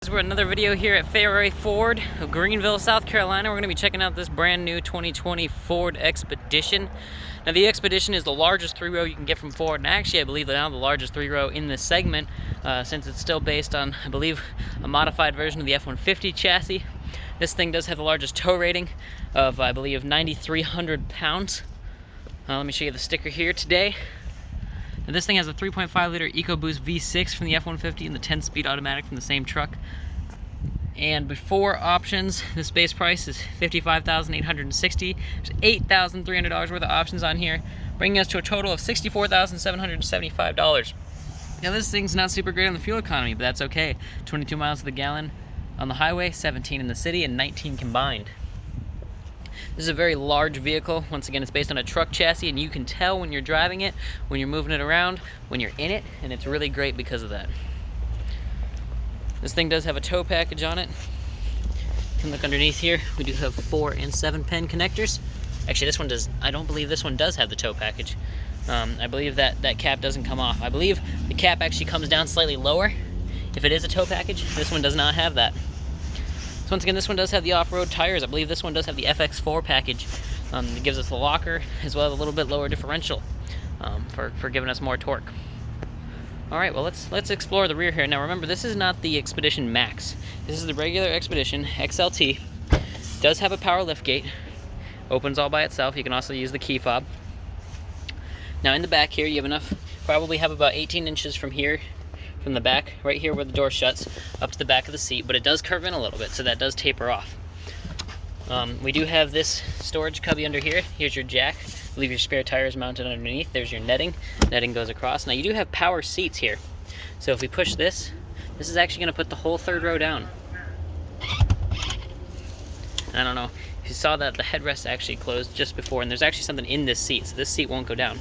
We're another video here at Fairway Ford of Greenville, South Carolina. We're going to be checking out this brand new 2020 Ford Expedition. Now the Expedition is the largest three-row you can get from Ford, and actually I believe now the largest three-row in this segment, since it's still based on, I believe, a modified version of the F-150 chassis. This thing does have the largest tow rating of, I believe, 9,300 pounds. Let me show you the sticker here today. Now this thing has a 3.5 liter EcoBoost V6 from the F-150 and the 10-speed automatic from the same truck. And before options, this base price is $55,860. There's $8,300 worth of options on here, bringing us to a total of $64,775. Now this thing's not super great on the fuel economy, but that's okay. 22 miles to the gallon on the highway, 17 in the city, and 19 combined. This is a very large vehicle. Once again, it's based on a truck chassis, and you can tell when you're driving it, when you're moving it around, when you're in it, and it's really great because of that. This thing does have a tow package on it. You can look underneath here. We do have 4 and 7 pin connectors. Actually, this one does. I don't believe this one does have the tow package. I believe that cap doesn't come off. I believe the cap actually comes down slightly lower if it is a tow package. This one does not have that. So once again, this one does have the off-road tires. I believe this one does have the FX4 package. It gives us the locker as well as a little bit lower differential for giving us more torque. All right, well let's explore the rear here. Now remember, this is not the Expedition Max. This is the regular Expedition XLT. It does have a power liftgate. Opens all by itself. You can also use the key fob. Now in the back here, you have enough. Probably have about 18 inches from here, from the back, right here where the door shuts, up to the back of the seat, but it does curve in a little bit, so that does taper off. We do have this storage cubby under here. Here's your jack. Leave your spare tires mounted underneath. There's your netting. Netting goes across. Now you do have power seats here. So if we push this, this is actually going to put the whole third row down. I don't know if you saw that the headrest actually closed just before, and there's actually something in this seat, so this seat won't go down.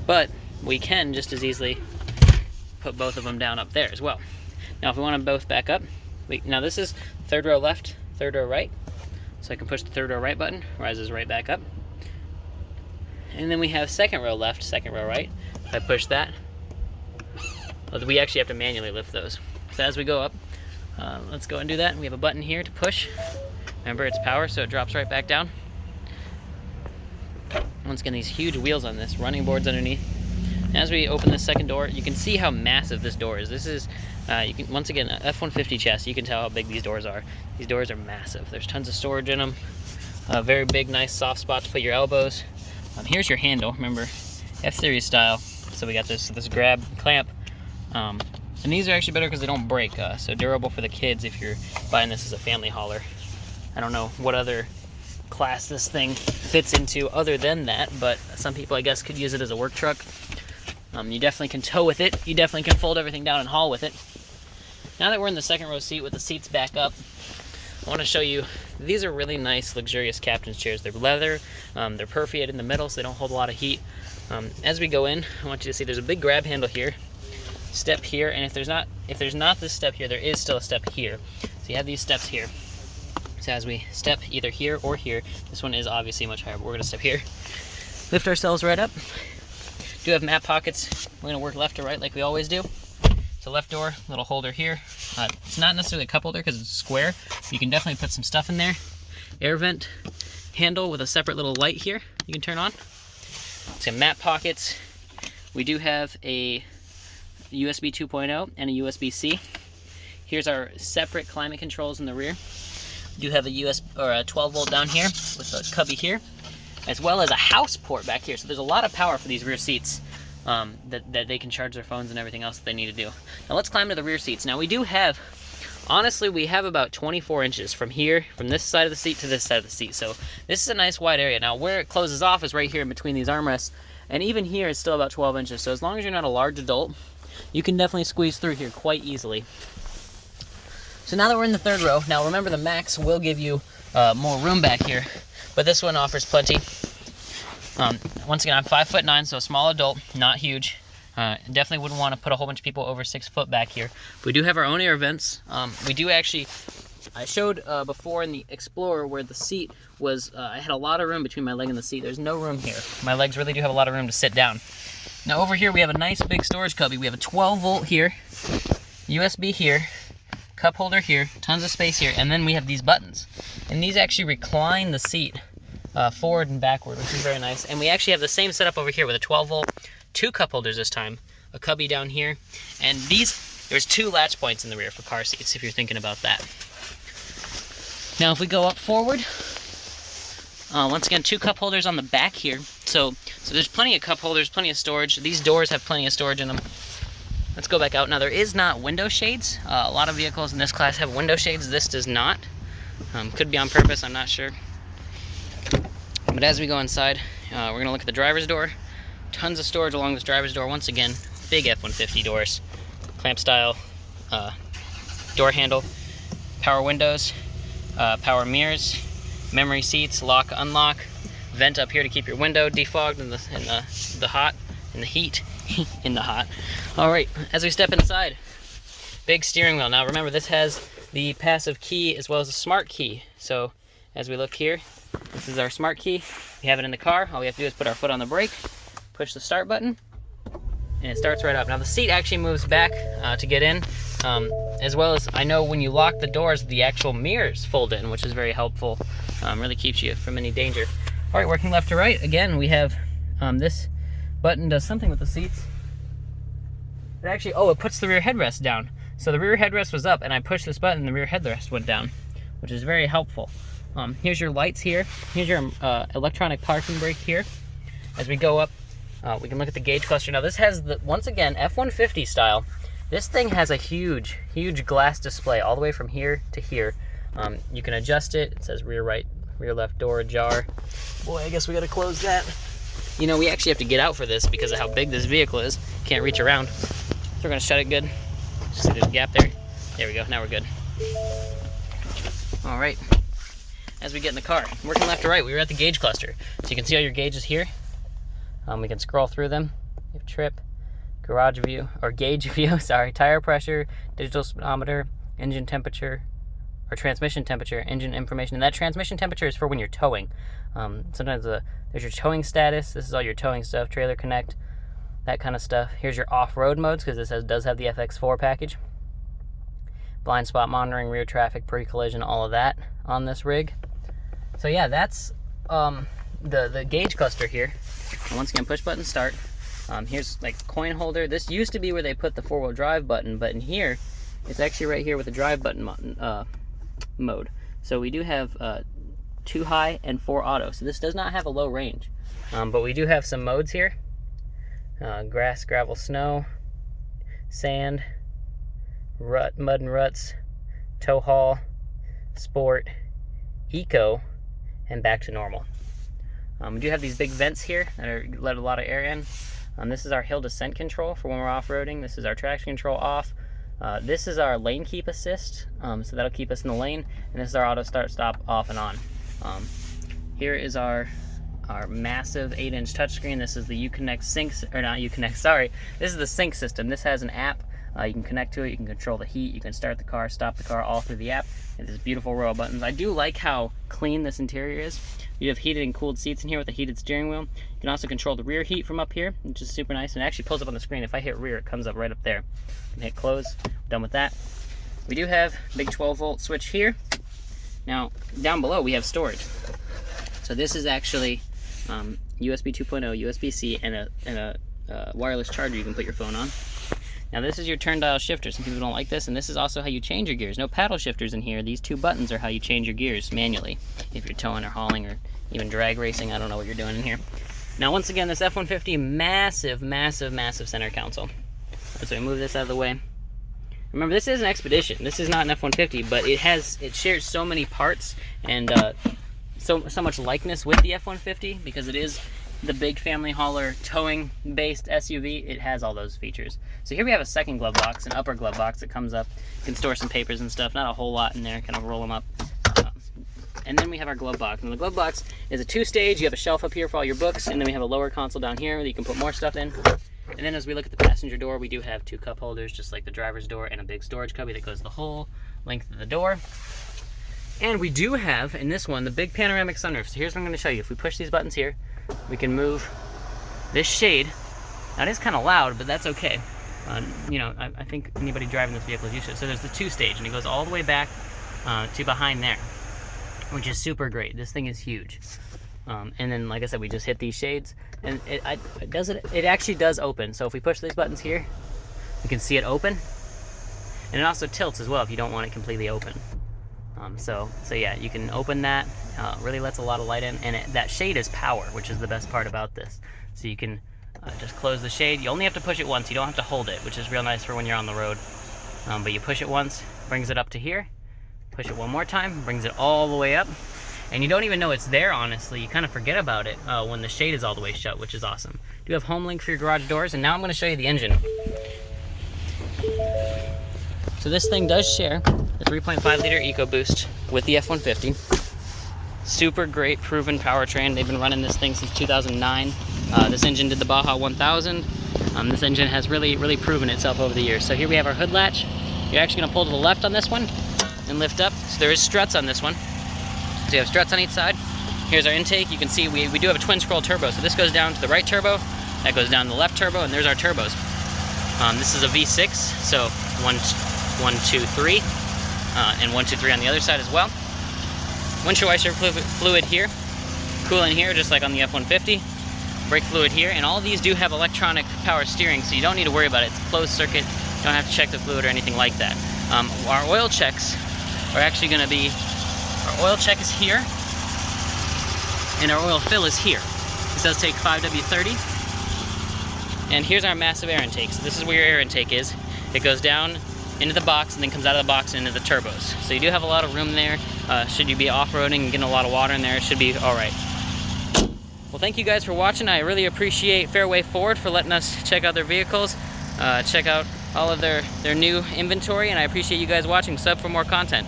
But we can just as easily put both of them down up there as well. Now if we want them both back up, now this is third row left, third row right. So I can push the third row right button, rises right back up. And then we have second row left, second row right. If I push that, well, we actually have to manually lift those. So as we go up, let's go and do that. We have a button here to push. Remember, it's power, so it drops right back down. Once again, these huge wheels on this, running boards underneath. As we open this second door, you can see how massive this door is. This is, you can, once again, F-150 chassis, you can tell how big these doors are. These doors are massive. There's tons of storage in them. Very big, nice soft spot to put your elbows. Here's your handle, remember, F-Series style. So we got this grab clamp. And these are actually better because they don't break. So durable for the kids if you're buying this as a family hauler. I don't know what other class this thing fits into other than that, but some people, I guess, could use it as a work truck. You definitely can tow with it. You definitely can fold everything down and haul with it. Now that we're in the second row seat with the seats back up, I want to show you, these are really nice, luxurious captain's chairs. They're leather, they're perforated in the middle, so they don't hold a lot of heat. As we go in, I want you to see there's a big grab handle here, step here, and if there's not this step here, there is still a step here. So you have these steps here. So as we step either here or here, this one is obviously much higher, but we're going to step here. Lift ourselves right up. Do have map pockets. We're going to work left to right like we always do. So left door, little holder here. It's not necessarily a cup holder because it's square. You can definitely put some stuff in there. Air vent handle with a separate little light here you can turn on. Some map pockets. We do have a USB 2.0 and a USB-C. Here's our separate climate controls in the rear. We do have a 12 volt down here with a cubby here, as well as a house port back here. So there's a lot of power for these rear seats. That they can charge their phones and everything else that they need to do. Now let's climb to the rear seats. Now we do have, honestly, we have about 24 inches from here, from this side of the seat to this side of the seat. So this is a nice wide area. Now where it closes off is right here in between these armrests, and even here it's still about 12 inches. So as long as you're not a large adult, you can definitely squeeze through here quite easily. So now that we're in the third row, now remember the Max will give you more room back here, but this one offers plenty. Once again, I'm 5'9", so a small adult, not huge. Definitely wouldn't want to put a whole bunch of people over 6 foot back here. We do have our own air vents. We do actually, I showed before in the Explorer where the seat was, I had a lot of room between my leg and the seat. There's no room here. My legs really do have a lot of room to sit down. Now over here we have a nice big storage cubby. We have a 12 volt here, USB here, cup holder here, tons of space here, and then we have these buttons. And these actually recline the seat forward and backward, which is very nice. And we actually have the same setup over here with a 12-volt, 2 cup holders this time, a cubby down here, and there's 2 latch points in the rear for car seats if you're thinking about that. Now if we go up forward, once again, 2 cup holders on the back here. So there's plenty of cup holders, plenty of storage. These doors have plenty of storage in them. Let's go back out. Now there is not window shades. A lot of vehicles in this class have window shades. This does not. Could be on purpose, I'm not sure. But as we go inside, we're gonna look at the driver's door. Tons of storage along this driver's door. Once again, big F-150 doors. Clamp style door handle, power windows, power mirrors, memory seats, lock, unlock, vent up here to keep your window defogged in the heat. In the hot. All right, as we step inside, big steering wheel. Now remember, this has the passive key as well as a smart key. So as we look here, this is our smart key. We have it in the car. All we have to do is put our foot on the brake, push the start button, and it starts right up. Now the seat actually moves back to get in, as well as I know when you lock the doors, the actual mirrors fold in, which is very helpful. Really keeps you from any danger. All right, working left to right, again, we have this button does something with the seats. It actually, it puts the rear headrest down. So the rear headrest was up and I pushed this button and the rear headrest went down, which is very helpful. Here's your lights here. Here's your electronic parking brake here. As we go up, we can look at the gauge cluster. Now this has, once again, F-150 style. This thing has a huge, huge glass display all the way from here to here. You can adjust it. It says rear right, rear left door ajar. Boy, I guess we gotta close that. You know, we actually have to get out for this because of how big this vehicle is. Can't reach around. So we're gonna shut it good. Just see there's a gap there. There we go, now we're good. All right, as we get in the car, working left to right, we were at the gauge cluster. So you can see all your gauges here. We can scroll through them. You have trip, garage view, or gauge view, sorry, tire pressure, digital speedometer, engine temperature, or transmission temperature, engine information. And that transmission temperature is for when you're towing. Sometimes there's your towing status. This is all your towing stuff, trailer connect, that kind of stuff. Here's your off-road modes, because this does have the FX4 package. Blind spot monitoring, rear traffic, pre-collision, all of that on this rig. So yeah, that's the gauge cluster here. And once again, push button start. Here's like coin holder. This used to be where they put the 4-wheel drive button, but in here, it's actually right here with the drive button mode. So we do have 2 high and 4 auto. So this does not have a low range, but we do have some modes here. Grass, gravel, snow, sand, mud and ruts, tow haul, sport, eco, and back to normal. We do have these big vents here that let a lot of air in. This is our hill descent control for when we're off-roading. This is our traction control off. This is our lane keep assist, so that'll keep us in the lane. And this is our auto start stop off and on. Here is our massive 8-inch touchscreen. This is the Uconnect sync, or not Uconnect, sorry. This is the sync system. This has an app. You can connect to it. You can control the heat. You can start the car, stop the car, all through the app. And this beautiful row of buttons. I do like how clean this interior is. You have heated and cooled seats in here with a heated steering wheel. You can also control the rear heat from up here, which is super nice. And it actually pulls up on the screen. If I hit rear, it comes up right up there. You can hit close. Done with that. We do have a big 12-volt switch here. Now, down below, we have storage. So this is actually USB 2.0, USB-C, and a wireless charger you can put your phone on. Now this is your turn dial shifter. Some people don't like this, and this is also how you change your gears. No paddle shifters in here. These 2 buttons are how you change your gears manually if you're towing or hauling or even drag racing. I don't know what you're doing in here. Now once again, this F-150 massive, massive, massive center console. So we move this out of the way. Remember, this is an Expedition. This is not an F-150, but it shares so many parts and so much likeness with the F-150 because it is the big family hauler towing based SUV. It has all those features. So here we have a second glove box, an upper glove box that comes up. You can store some papers and stuff, not a whole lot in there, kind of roll them up. And then we have our glove box. And the glove box is a 2-stage. You have a shelf up here for all your books, and then we have a lower console down here that you can put more stuff in. And then as we look at the passenger door, we do have 2 cup holders, just like the driver's door, and a big storage cubby that goes the whole length of the door. And we do have, in this one, the big panoramic sunroof. So here's what I'm going to show you. If we push these buttons here, we can move this shade. Now it is kind of loud, but that's okay. You know, I think anybody driving this vehicle is used to it. So there's the 2-stage, and it goes all the way back to behind there, which is super great. This thing is huge. And then, like I said, we just hit these shades, and it actually does open. So if we push these buttons here, you can see it open, and it also tilts as well if you don't want it completely open. So yeah, you can open that. Really lets a lot of light in, and that shade is power, which is the best part about this. So you can just close the shade. You only have to push it once. You don't have to hold it, which is real nice for when you're on the road. But you push it once, brings it up to here. Push it one more time, brings it all the way up. And you don't even know it's there, honestly. You kind of forget about it when the shade is all the way shut, which is awesome. You have home link for your garage doors, and now I'm going to show you the engine. So this thing does share the 3.5 liter EcoBoost with the F-150. Super great, proven powertrain. They've been running this thing since 2009. This engine did the Baja 1000. This engine has really proven itself over the years. So here we have our hood latch. You're actually going to pull to the left on this one and lift up. So there is struts on this one. So you have struts on each side. Here's our intake. You can see we do have a twin scroll turbo. So this goes down to the right turbo, that goes down to the left turbo, and there's our turbos. This is a V6, so 1, 2, 3, and 1, 2, 3 on the other side as well. Windshield washer fluid here, coolant here, just like on the F-150. Brake fluid here, and all of these do have electronic power steering, so you don't need to worry about it. It's a closed circuit. You don't have to check the fluid or anything like that. Our oil checks are actually going to be, our oil check is here, and our oil fill is here. This does take 5W30. And here's our massive air intake. So this is where your air intake is. It goes down into the box and then comes out of the box and into the turbos. So you do have a lot of room there. Should you be off-roading and getting a lot of water in there, it should be all right. Well, thank you guys for watching. I really appreciate Fairway Ford for letting us check out their vehicles, check out all of their new inventory, and I appreciate you guys watching. Sub for more content.